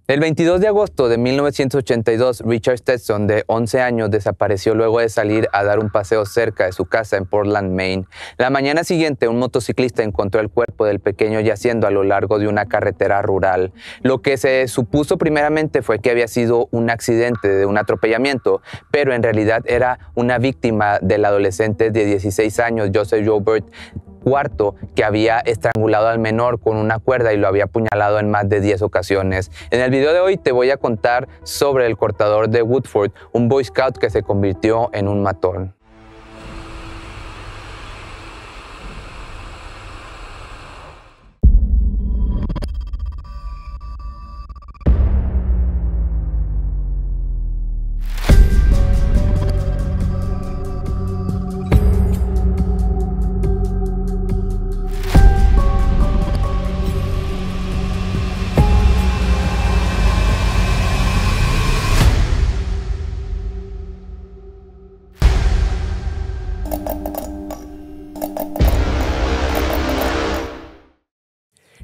El 22 de agosto de 1982, Richard Stetson, de 11 años, desapareció luego de salir a dar un paseo cerca de su casa en Portland, Maine. La mañana siguiente, un motociclista encontró el cuerpo del pequeño yaciendo a lo largo de una carretera rural. Lo que se supuso primeramente fue que había sido un accidente de un atropellamiento, pero en realidad era una víctima del adolescente de 16 años, Joseph Joubert IV, que había estrangulado al menor con una cuerda y lo había apuñalado en más de 10 ocasiones. En el video de hoy te voy a contar sobre el cortador de Woodford, un Boy Scout que se convirtió en un matón.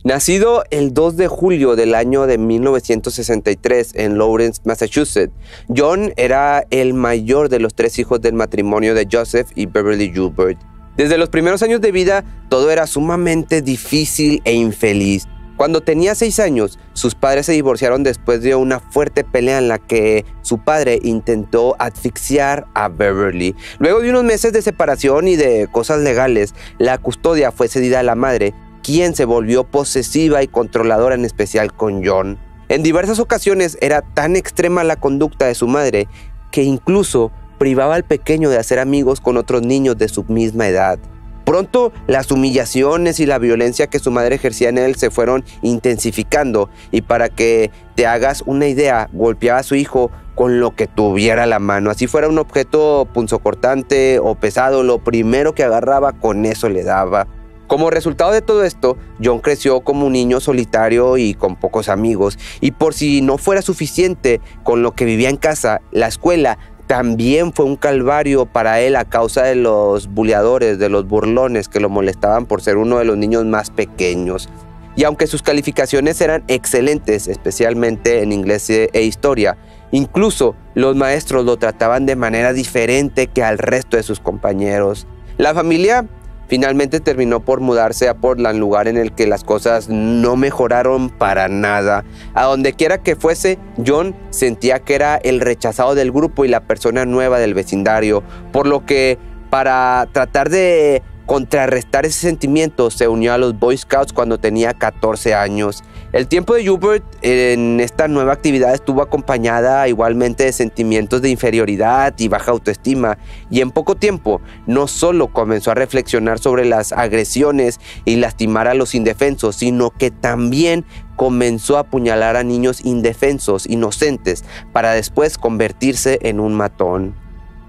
Nacido el 2 de julio del año de 1963 en Lawrence, Massachusetts, John era el mayor de los 3 hijos del matrimonio de Joseph y Beverly Joubert. Desde los primeros años de vida, todo era sumamente difícil e infeliz. Cuando tenía 6 años, sus padres se divorciaron después de una fuerte pelea en la que su padre intentó asfixiar a Beverly. Luego de unos meses de separación y de cosas legales, la custodia fue cedida a la madre, quien se volvió posesiva y controladora, en especial con John. En diversas ocasiones era tan extrema la conducta de su madre que incluso privaba al pequeño de hacer amigos con otros niños de su misma edad. Pronto las humillaciones y la violencia que su madre ejercía en él se fueron intensificando, y para que te hagas una idea, golpeaba a su hijo con lo que tuviera a la mano. Así fuera un objeto punzocortante o pesado, lo primero que agarraba, con eso le daba. Como resultado de todo esto, John creció como un niño solitario y con pocos amigos, y por si no fuera suficiente con lo que vivía en casa, la escuela también fue un calvario para él a causa de los buleadores, de los burlones que lo molestaban por ser uno de los niños más pequeños. Y aunque sus calificaciones eran excelentes, especialmente en inglés e historia, incluso los maestros lo trataban de manera diferente que al resto de sus compañeros. La familia finalmente terminó por mudarse a Portland, lugar en el que las cosas no mejoraron para nada. A donde quiera que fuese, John sentía que era el rechazado del grupo y la persona nueva del vecindario, por lo que para tratar de contrarrestar ese sentimiento se unió a los Boy Scouts cuando tenía 14 años. El tiempo de Joubert en esta nueva actividad estuvo acompañada igualmente de sentimientos de inferioridad y baja autoestima, y en poco tiempo no solo comenzó a reflexionar sobre las agresiones y lastimar a los indefensos, sino que también comenzó a apuñalar a niños indefensos, inocentes, para después convertirse en un matón.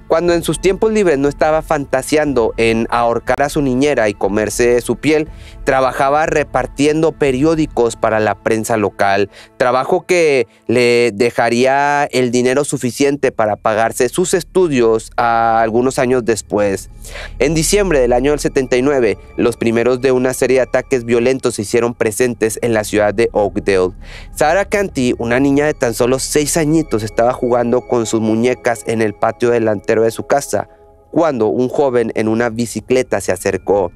Cuando en sus tiempos libres no estaba fantaseando en ahorcar a su niñera y comerse su piel, trabajaba repartiendo periódicos para la prensa local, trabajo que le dejaría el dinero suficiente para pagarse sus estudios algunos años después. En diciembre del año del 79, los primeros de una serie de ataques violentos se hicieron presentes en la ciudad de Oakdale. Sarah Canty, una niña de tan solo 6 añitos, estaba jugando con sus muñecas en el patio delantero de su casa, cuando un joven en una bicicleta se acercó.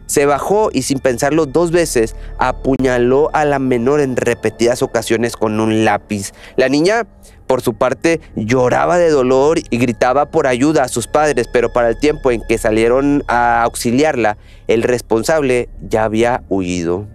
Se bajó y, sin pensarlo 2 veces, apuñaló a la menor en repetidas ocasiones con un lápiz. La niña, por su parte, lloraba de dolor y gritaba por ayuda a sus padres, pero para el tiempo en que salieron a auxiliarla, el responsable ya había huido.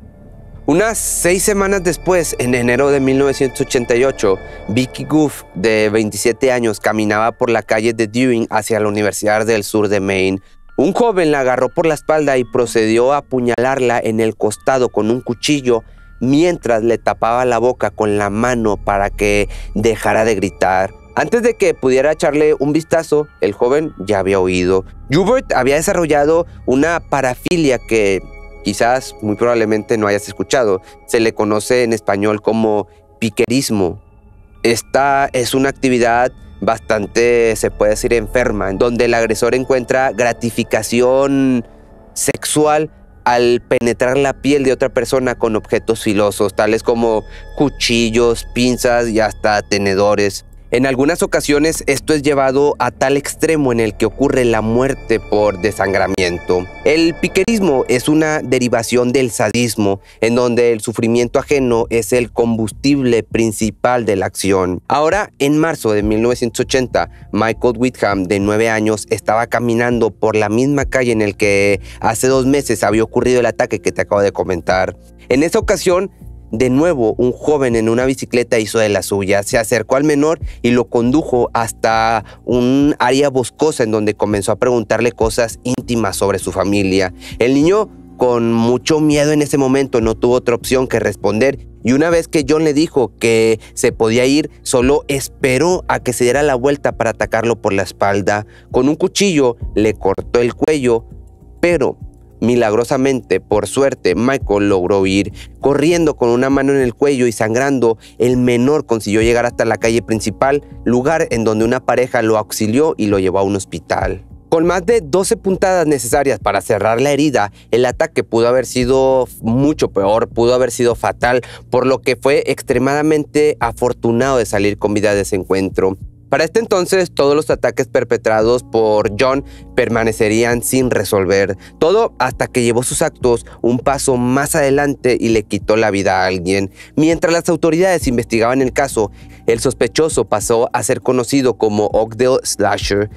Unas 6 semanas después, en enero de 1988, Vicky Goof, de 27 años, caminaba por la calle de Dewing hacia la Universidad del Sur de Maine. Un joven la agarró por la espalda y procedió a apuñalarla en el costado con un cuchillo, mientras le tapaba la boca con la mano para que dejara de gritar. Antes de que pudiera echarle un vistazo, el joven ya había huido. Joubert había desarrollado una parafilia que quizás muy probablemente no hayas escuchado. Se le conoce en español como piquerismo. Esta es una actividad bastante, se puede decir, enferma, en donde el agresor encuentra gratificación sexual al penetrar la piel de otra persona con objetos filosos, tales como cuchillos, pinzas y hasta tenedores. En algunas ocasiones esto es llevado a tal extremo en el que ocurre la muerte por desangramiento. El piquerismo es una derivación del sadismo, en donde el sufrimiento ajeno es el combustible principal de la acción. Ahora, en marzo de 1980, Michael Whitham, de 9 años, estaba caminando por la misma calle en el que hace 2 meses había ocurrido el ataque que te acabo de comentar. En esa ocasión, de nuevo, un joven en una bicicleta hizo de la suya. Se acercó al menor y lo condujo hasta un área boscosa en donde comenzó a preguntarle cosas íntimas sobre su familia. El niño, con mucho miedo en ese momento, no tuvo otra opción que responder. Y una vez que John le dijo que se podía ir, solo esperó a que se diera la vuelta para atacarlo por la espalda. Con un cuchillo le cortó el cuello, pero milagrosamente, por suerte, Michael logró huir. Corriendo con una mano en el cuello y sangrando, el menor consiguió llegar hasta la calle principal, lugar en donde una pareja lo auxilió y lo llevó a un hospital. Con más de 12 puntadas necesarias para cerrar la herida, el ataque pudo haber sido mucho peor, pudo haber sido fatal, por lo que fue extremadamente afortunado de salir con vida de ese encuentro. Para este entonces, todos los ataques perpetrados por John permanecerían sin resolver. Todo hasta que llevó sus actos un paso más adelante y le quitó la vida a alguien. Mientras las autoridades investigaban el caso, el sospechoso pasó a ser conocido como Oakdale Slasher.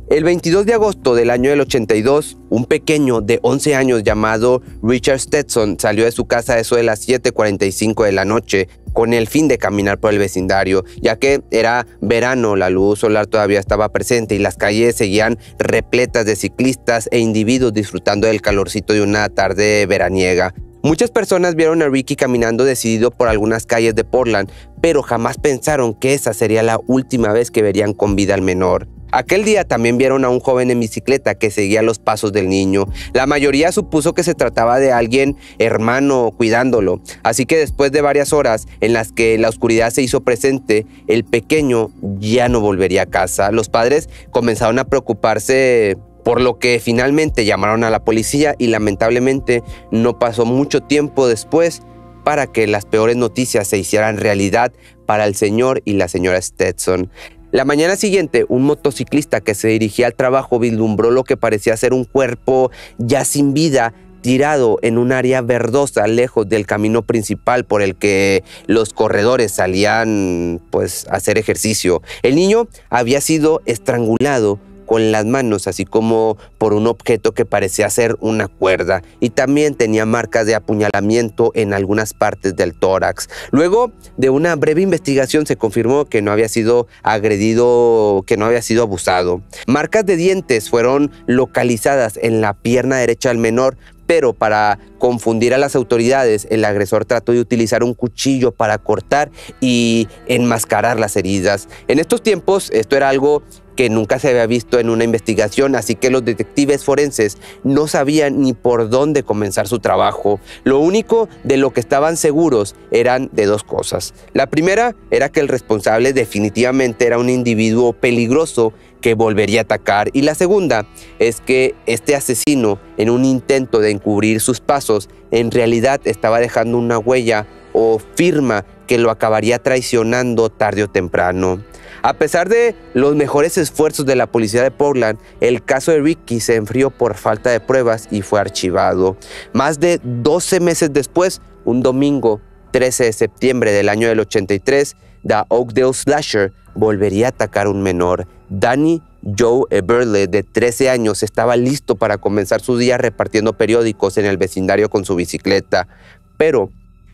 El 22 de agosto del año del 82, un pequeño de 11 años llamado Richard Stetson salió de su casa a eso de las 7:45 de la noche con el fin de caminar por el vecindario, ya que era verano, la luz solar todavía estaba presente y las calles seguían repletas de ciclistas e individuos disfrutando del calorcito de una tarde veraniega. Muchas personas vieron a Ricky caminando decidido por algunas calles de Portland, pero jamás pensaron que esa sería la última vez que verían con vida al menor. Aquel día también vieron a un joven en bicicleta que seguía los pasos del niño. La mayoría supuso que se trataba de alguien hermano cuidándolo. Así que después de varias horas en las que la oscuridad se hizo presente, el pequeño ya no volvería a casa. Los padres comenzaron a preocuparse, por lo que finalmente llamaron a la policía y lamentablemente no pasó mucho tiempo después para que las peores noticias se hicieran realidad para el señor y la señora Stetson. La mañana siguiente, un motociclista que se dirigía al trabajo vislumbró lo que parecía ser un cuerpo ya sin vida, tirado en un área verdosa lejos del camino principal por el que los corredores salían a hacer ejercicio. El niño había sido estrangulado con las manos, así como por un objeto que parecía ser una cuerda, y también tenía marcas de apuñalamiento en algunas partes del tórax. Luego de una breve investigación se confirmó que no había sido agredido, que no había sido abusado. Marcas de dientes fueron localizadas en la pierna derecha del menor, pero para confundir a las autoridades, el agresor trató de utilizar un cuchillo para cortar y enmascarar las heridas. En estos tiempos, esto era algo que nunca se había visto en una investigación, así que los detectives forenses no sabían ni por dónde comenzar su trabajo. Lo único de lo que estaban seguros eran de dos cosas. La primera era que el responsable definitivamente era un individuo peligroso que volvería a atacar, y la segunda es que este asesino, en un intento de encubrir sus pasos, en realidad estaba dejando una huella o firma que lo acabaría traicionando tarde o temprano. A pesar de los mejores esfuerzos de la policía de Portland, el caso de Ricky se enfrió por falta de pruebas y fue archivado. Más de 12 meses después, un domingo 13 de septiembre del año del 83, The Oakdale Slasher volvería a atacar a un menor. Danny Joe Eberle, de 13 años, estaba listo para comenzar su día repartiendo periódicos en el vecindario con su bicicleta, pero,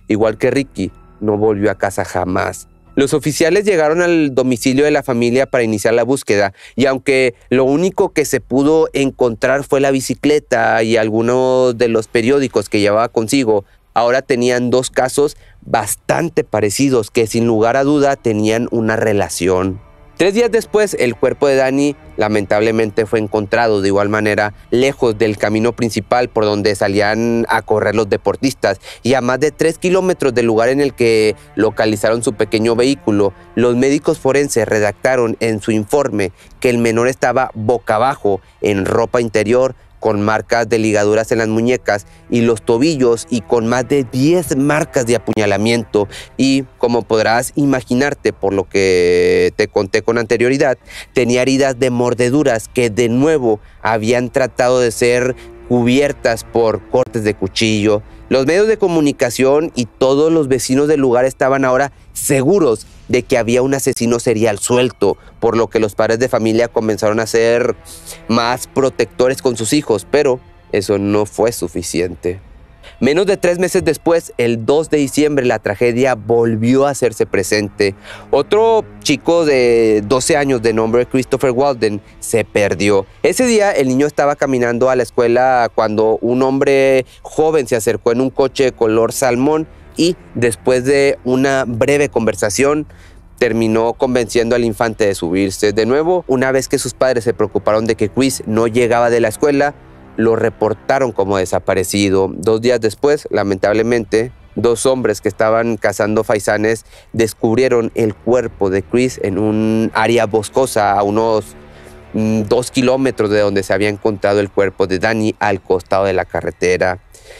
igual que Ricky, no volvió a casa jamás. Los oficiales llegaron al domicilio de la familia para iniciar la búsqueda, y aunque lo único que se pudo encontrar fue la bicicleta y algunos de los periódicos que llevaba consigo, ahora tenían dos casos bastante parecidos que sin lugar a duda tenían una relación. 3 días después, el cuerpo de Danny lamentablemente fue encontrado de igual manera lejos del camino principal por donde salían a correr los deportistas, y a más de 3 kilómetros del lugar en el que localizaron su pequeño vehículo. Los médicos forenses redactaron en su informe que el menor estaba boca abajo, en ropa interior, con marcas de ligaduras en las muñecas y los tobillos y con más de 10 marcas de apuñalamiento. Y como podrás imaginarte por lo que te conté con anterioridad, tenía heridas de mordeduras que de nuevo habían tratado de ser cubiertas por cortes de cuchillo. Los medios de comunicación y todos los vecinos del lugar estaban ahora seguros de que había un asesino serial suelto, por lo que los padres de familia comenzaron a ser más protectores con sus hijos, pero eso no fue suficiente. Menos de 3 meses después, el 2 de diciembre, la tragedia volvió a hacerse presente. Otro chico de 12 años de nombre Christopher Walden se perdió. Ese día el niño estaba caminando a la escuela cuando un hombre joven se acercó en un coche color salmón y después de una breve conversación terminó convenciendo al infante de subirse. De nuevo, una vez que sus padres se preocuparon de que Chris no llegaba de la escuela, lo reportaron como desaparecido. 2 días después, lamentablemente, 2 hombres que estaban cazando faisanes descubrieron el cuerpo de Chris en un área boscosa a unos 2 kilómetros de donde se había encontrado el cuerpo de Danny al costado de la carretera.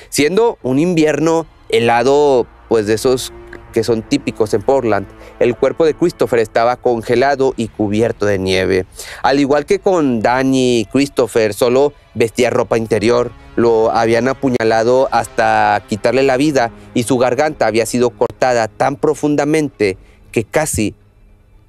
Siendo un invierno helado, pues de esos que son típicos en Portland, el cuerpo de Christopher estaba congelado y cubierto de nieve. Al igual que con Danny, Christopher solo vestía ropa interior. Lo habían apuñalado hasta quitarle la vida y su garganta había sido cortada tan profundamente que casi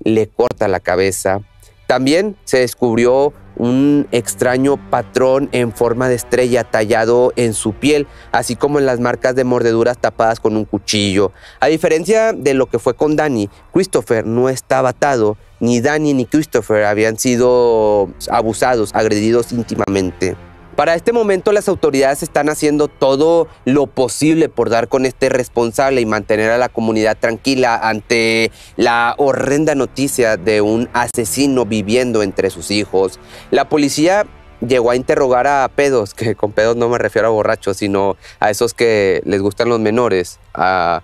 le corta la cabeza. También se descubrió un extraño patrón en forma de estrella tallado en su piel, así como en las marcas de mordeduras tapadas con un cuchillo. A diferencia de lo que fue con Danny, Christopher no estaba atado. Ni Danny ni Christopher habían sido abusados, agredidos íntimamente. Para este momento las autoridades están haciendo todo lo posible por dar con este responsable y mantener a la comunidad tranquila ante la horrenda noticia de un asesino viviendo entre sus hijos. La policía llegó a interrogar a pedos, que con pedos no me refiero a borrachos, sino a esos que les gustan los menores, a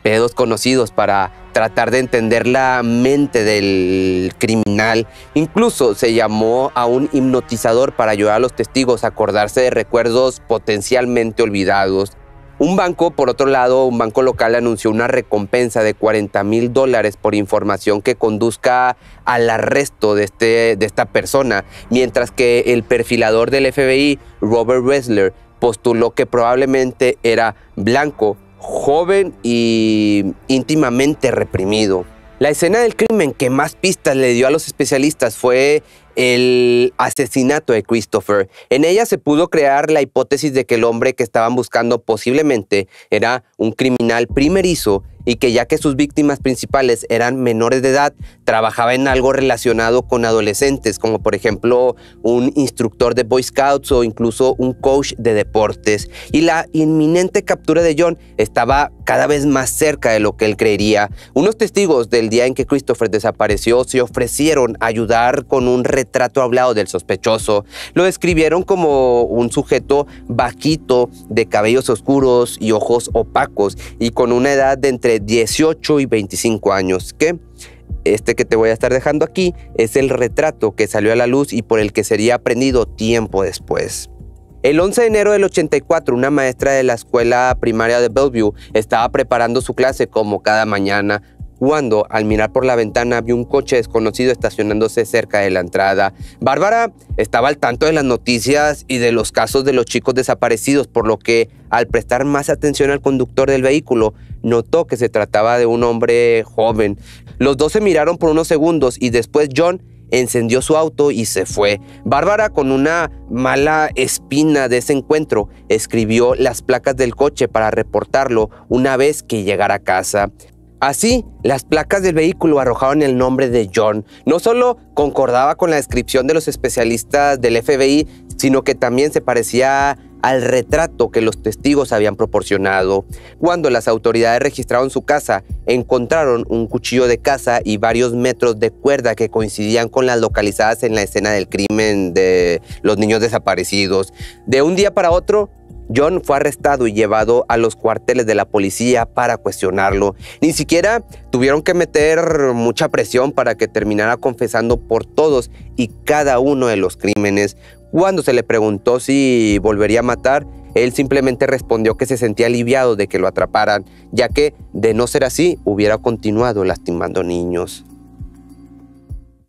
pedos conocidos, para tratar de entender la mente del criminal. Incluso se llamó a un hipnotizador para ayudar a los testigos a acordarse de recuerdos potencialmente olvidados. Un banco, por otro lado, un banco local anunció una recompensa de $40,000 por información que conduzca al arresto de esta persona, mientras que el perfilador del FBI, Robert Ressler, postuló que probablemente era blanco, joven y íntimamente reprimido. La escena del crimen que más pistas le dio a los especialistas fue el asesinato de Christopher. En ella se pudo crear la hipótesis de que el hombre que estaban buscando posiblemente era un criminal primerizo y que, ya que sus víctimas principales eran menores de edad, trabajaba en algo relacionado con adolescentes, como por ejemplo un instructor de Boy Scouts o incluso un coach de deportes. Y la inminente captura de John estaba cada vez más cerca de lo que él creería. Unos testigos del día en que Christopher desapareció se ofrecieron a ayudar con un retrato hablado del sospechoso. Lo describieron como un sujeto bajito, de cabellos oscuros y ojos opacos, y con una edad de entre 18 y 25 años, que este que te voy a estar dejando aquí es el retrato que salió a la luz y por el que sería aprendido tiempo después. El 11 de enero del 84, una maestra de la escuela primaria de Bellevue estaba preparando su clase como cada mañana, cuando al mirar por la ventana vio un coche desconocido estacionándose cerca de la entrada. Bárbara estaba al tanto de las noticias y de los casos de los chicos desaparecidos, por lo que al prestar más atención al conductor del vehículo, notó que se trataba de un hombre joven. Los dos se miraron por unos segundos y después John encendió su auto y se fue. Bárbara, con una mala espina de ese encuentro, escribió las placas del coche para reportarlo una vez que llegara a casa. Así, las placas del vehículo arrojaron el nombre de John. No solo concordaba con la descripción de los especialistas del FBI, sino que también se parecía al retrato que los testigos habían proporcionado. Cuando las autoridades registraron su casa, encontraron un cuchillo de caza y varios metros de cuerda que coincidían con las localizadas en la escena del crimen de los niños desaparecidos. De un día para otro, John fue arrestado y llevado a los cuarteles de la policía para cuestionarlo. Ni siquiera tuvieron que meter mucha presión para que terminara confesando por todos y cada uno de los crímenes. Cuando se le preguntó si volvería a matar, él simplemente respondió que se sentía aliviado de que lo atraparan, ya que, de no ser así, hubiera continuado lastimando niños.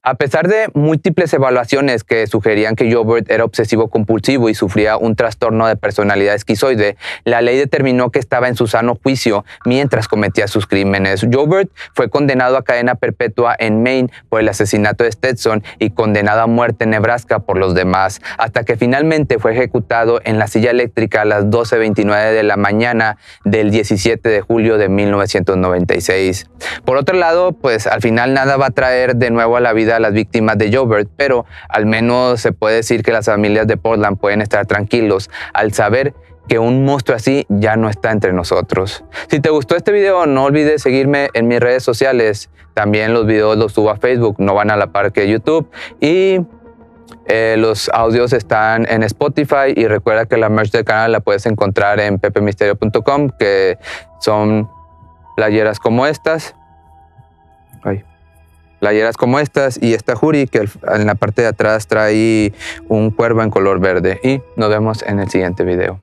A pesar de múltiples evaluaciones que sugerían que Joubert era obsesivo compulsivo y sufría un trastorno de personalidad esquizoide, la ley determinó que estaba en su sano juicio mientras cometía sus crímenes. Joubert fue condenado a cadena perpetua en Maine por el asesinato de Stetson y condenado a muerte en Nebraska por los demás, hasta que finalmente fue ejecutado en la silla eléctrica a las 12:29 de la mañana del 17 de julio de 1996. Por otro lado, pues al final nada va a traer de nuevo a la vida a las víctimas de Joubert, pero al menos se puede decir que las familias de Portland pueden estar tranquilos al saber que un monstruo así ya no está entre nosotros. Si te gustó este video, no olvides seguirme en mis redes sociales. También los videos los subo a Facebook, no van a la par que YouTube. Y los audios están en Spotify, y recuerda que la merch del canal la puedes encontrar en pepemisterio.com, que son playeras como estas. Playeras como estas y esta hoodie que en la parte de atrás trae un cuervo en color verde. Y nos vemos en el siguiente video.